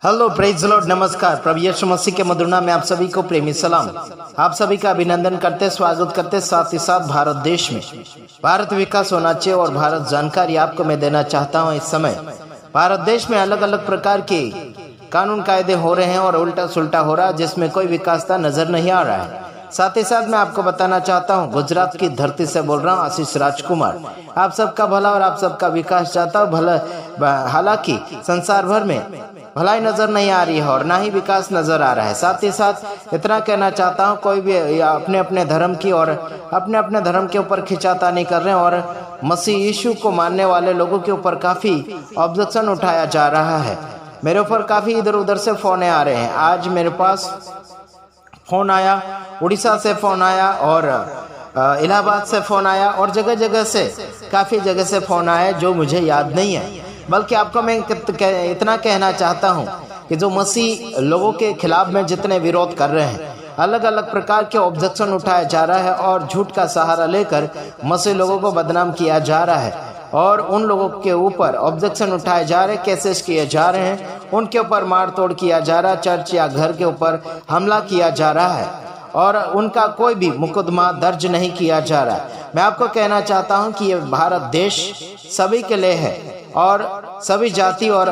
Hello praise Lord, नमस्कार। प्रभु यीशु मसीह के मधुर नाम में आप सभी को प्रेमी सलाम। आप सभी का अभिनंदन करते, स्वागत करते। साथ ही साथ भारत देश में भारत विकास होना चाहिए और भारत जानकारी आपको मैं देना चाहता हूं। इस समय भारत देश में अलग अलग प्रकार के कानून कायदे हो रहे हैं और उल्टा सुल्टा हो रहा है, जिसमें कोई विकासता नजर नहीं आ रहा है। साथ ही साथ मैं आपको बताना चाहता हूं, गुजरात की धरती से बोल रहा हूं, आशीष राजकुमार। आप सबका भला और आप सबका विकास चाहता हूं। भला हालांकि संसार भर में भलाई नजर नहीं आ रही है और ना ही विकास नजर आ रहा है। साथ ही साथ इतना कहना चाहता हूं, कोई भी अपने अपने धर्म की और अपने अपने धर्म के ऊपर खिंचातानी कर रहे हैं और मसीह यीशु को मानने वाले लोगों के ऊपर काफी ऑब्जेक्शन उठाया जा रहा है। मेरे ऊपर काफी इधर उधर से फोन आ रहे हैं। आज मेरे पास फोन आया, उड़ीसा से फोन आया और इलाहाबाद से फोन आया और जगह जगह से काफी जगह से फोन आया जो मुझे याद नहीं है। बल्कि आपको मैं इतना कहना चाहता हूं कि जो मसीह लोगों के खिलाफ में जितने विरोध कर रहे हैं, अलग अलग प्रकार के ऑब्जेक्शन उठाया जा रहा है और झूठ का सहारा लेकर मसीह लोगों को बदनाम किया जा रहा है और उन लोगों के ऊपर ऑब्जेक्शन उठाए जा रहे हैं, केसेस किए जा रहे हैं, उनके ऊपर मार तोड़ किया जा रहा है, चर्च या घर के ऊपर हमला किया जा रहा है और उनका कोई भी मुकदमा दर्ज नहीं किया जा रहा है। मैं आपको कहना चाहता हूं कि ये भारत देश सभी के लिए है और सभी जाति और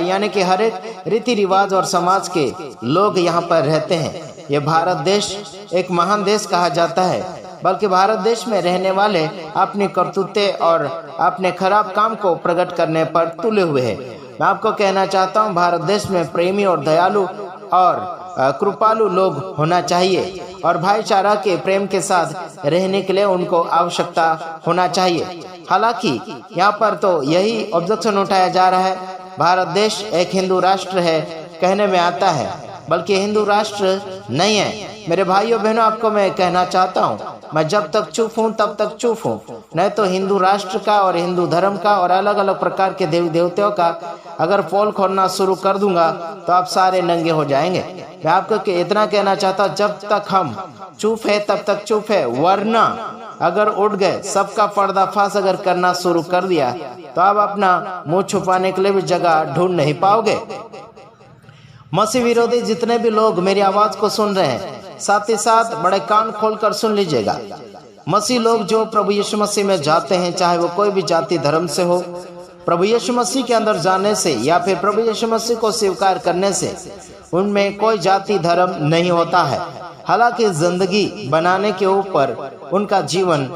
यानी कि हर एक रीति रिवाज और समाज के लोग यहाँ पर रहते हैं। ये भारत देश एक महान देश कहा जाता है, बल्कि भारत देश में रहने वाले अपनी करतूतें और अपने खराब काम को प्रकट करने पर तुले हुए हैं। मैं आपको कहना चाहता हूँ, भारत देश में प्रेमी और दयालु और कृपालु लोग होना चाहिए और भाईचारा के प्रेम के साथ रहने के लिए उनको आवश्यकता होना चाहिए। हालांकि यहाँ पर तो यही ऑब्जेक्शन उठाया जा रहा है, भारत देश एक हिंदू राष्ट्र है कहने में आता है, बल्कि हिंदू राष्ट्र नहीं है। मेरे भाइयों बहनों, आपको मैं कहना चाहता हूँ, मैं जब तक चुप हूँ तब तक चुप हूँ। नहीं तो हिंदू राष्ट्र का और हिंदू धर्म का और अलग अलग प्रकार के देवी देवताओं का अगर पोल खोलना शुरू कर दूंगा तो आप सारे नंगे हो जाएंगे। मैं आपको इतना कहना चाहता हूँ, जब तक हम चुप है तब तक चुप है, वरना अगर उठ गए, सबका पर्दाफाश अगर करना शुरू कर दिया तो आप अपना मुंह छुपाने के लिए भी जगह ढूंढ नहीं पाओगे। मसीह विरोधी जितने भी लोग मेरी आवाज को सुन रहे हैं, साथ ही साथ बड़े कान खोलकर सुन लीजिएगा। मसीह लोग जो प्रभु यीशु मसीह में जाते हैं, चाहे वो कोई भी जाति धर्म से हो, प्रभु यीशु मसीह के अंदर जाने से या फिर प्रभु यीशु मसीह को स्वीकार करने से उनमें कोई जाति धर्म नहीं होता है। हालांकि जिंदगी बनाने के ऊपर उनका जीवन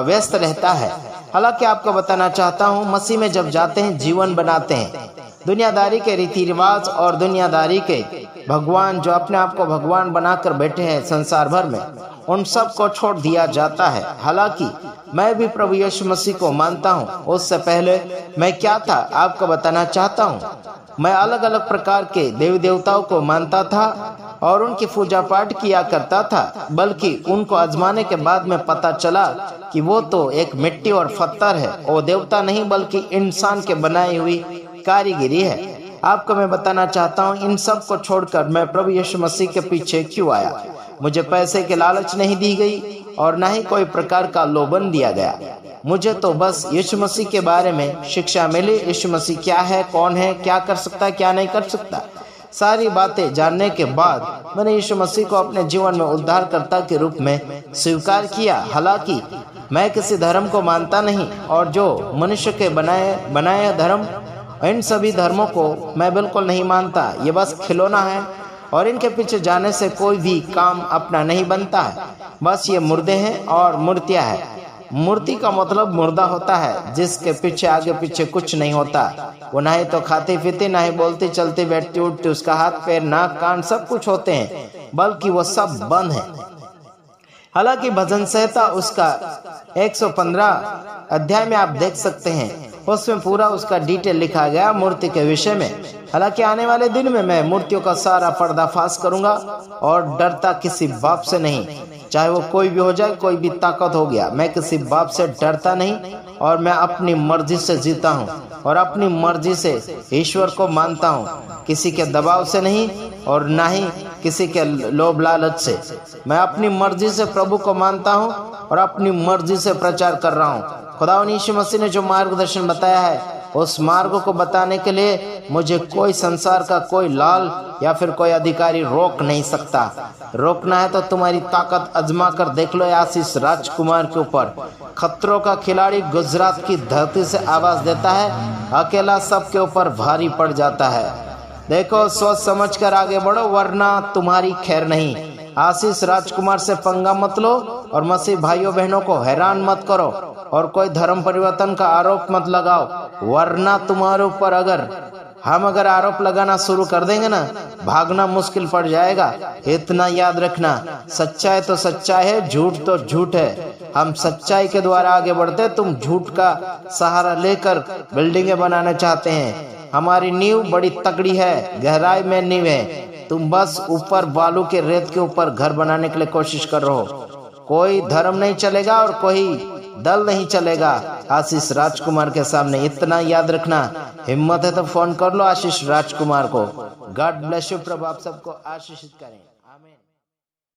व्यस्त रहता है। हालांकि आपको बताना चाहता हूँ, मसीह में जब जाते हैं जीवन बनाते हैं। दुनियादारी के रीति रिवाज और दुनियादारी के भगवान जो अपने आप को भगवान बनाकर बैठे हैं संसार भर में, उन सब को छोड़ दिया जाता है। हालांकि मैं भी प्रभु यीशु मसीह को मानता हूँ। उससे पहले मैं क्या था आपको बताना चाहता हूँ। मैं अलग अलग प्रकार के देवी देवताओं को मानता था और उनकी पूजा पाठ किया करता था, बल्कि उनको आजमाने के बाद में पता चला कि वो तो एक मिट्टी और पत्थर है, वो देवता नहीं बल्कि इंसान के बनाई हुई कारीगिरी है। आपको मैं बताना चाहता हूँ, इन सब को छोड़कर मैं प्रभु यीशु मसीह के पीछे क्यों आया। मुझे पैसे की लालच नहीं दी गई और ना ही कोई प्रकार का लोभन दिया गया। मुझे तो बस यीशु मसीह के बारे में शिक्षा मिली। यीशु मसीह क्या है, कौन है, क्या कर सकता है, क्या नहीं कर सकता, सारी बातें जानने के बाद मैंने यीशु मसीह को अपने जीवन में उद्धारकर्ता के रूप में स्वीकार किया। हालांकि मैं किसी धर्म को मानता नहीं और जो मनुष्य के बनाए धर्म, इन सभी धर्मों को मैं बिल्कुल नहीं मानता। ये बस खिलौना है और इनके पीछे जाने से कोई भी काम अपना नहीं बनता है। बस ये मुर्दे हैं और मूर्तियां हैं। मूर्ति का मतलब मुर्दा होता है, जिसके पीछे आगे पीछे कुछ नहीं होता। वो ना ही तो खाती पीती, ना ही बोलती चलती बैठती उठती, उसका हाथ पैर नाक कान सब कुछ होते हैं, बल्कि वो सब बंद है। हालांकि भजन संहिता उसका 115 अध्याय में आप देख सकते हैं, उसमें पूरा उसका डिटेल लिखा गया मूर्ति के विषय में। हालांकि आने वाले दिन में मैं मूर्तियों का सारा पर्दाफाश करूंगा और डरता किसी बाप से नहीं, चाहे वो कोई भी हो जाए, कोई भी ताकत हो गया। मैं किसी बाप से डरता नहीं और मैं अपनी मर्जी से जीता हूँ और अपनी मर्जी से ईश्वर को मानता हूँ, किसी के दबाव से नहीं और ना ही किसी के लोभ लालच से। मैं अपनी मर्जी से प्रभु को मानता हूँ और अपनी मर्जी से प्रचार कर रहा हूँ। खुदा यीशु मसीह ने जो मार्गदर्शन बताया है उस मार्ग को बताने के लिए मुझे कोई संसार का कोई लाल या फिर कोई अधिकारी रोक नहीं सकता। रोकना है तो तुम्हारी ताकत आजमा कर देख लो आशीष राजकुमार के ऊपर। खतरों का खिलाड़ी गुजरात की धरती से आवाज देता है, अकेला सबके ऊपर भारी पड़ जाता है। देखो, सोच समझ कर आगे बढ़ो वरना तुम्हारी खैर नहीं। आशीष राजकुमार से पंगा मत लो और मसीह भाइयों बहनों को हैरान मत करो और कोई धर्म परिवर्तन का आरोप मत लगाओ, वरना तुम्हारे ऊपर अगर आरोप लगाना शुरू कर देंगे ना, भागना मुश्किल पड़ जाएगा। इतना याद रखना, सच्चाई तो सच्चाई है, झूठ तो झूठ है। हम सच्चाई के द्वारा आगे बढ़ते, तुम झूठ का सहारा लेकर बिल्डिंगें बनाना चाहते हैं। हमारी नींव बड़ी तगड़ी है, गहराई में नींव है। तुम बस ऊपर बालू के रेत के ऊपर घर बनाने के लिए कोशिश कर रहे हो। कोई धर्म नहीं चलेगा और कोई दल नहीं चलेगा आशीष राजकुमार के सामने। इतना याद रखना। हिम्मत है तो फोन कर लो आशीष राजकुमार को। God bless you. प्रभु आप सबको आशीषित करें। आमीन।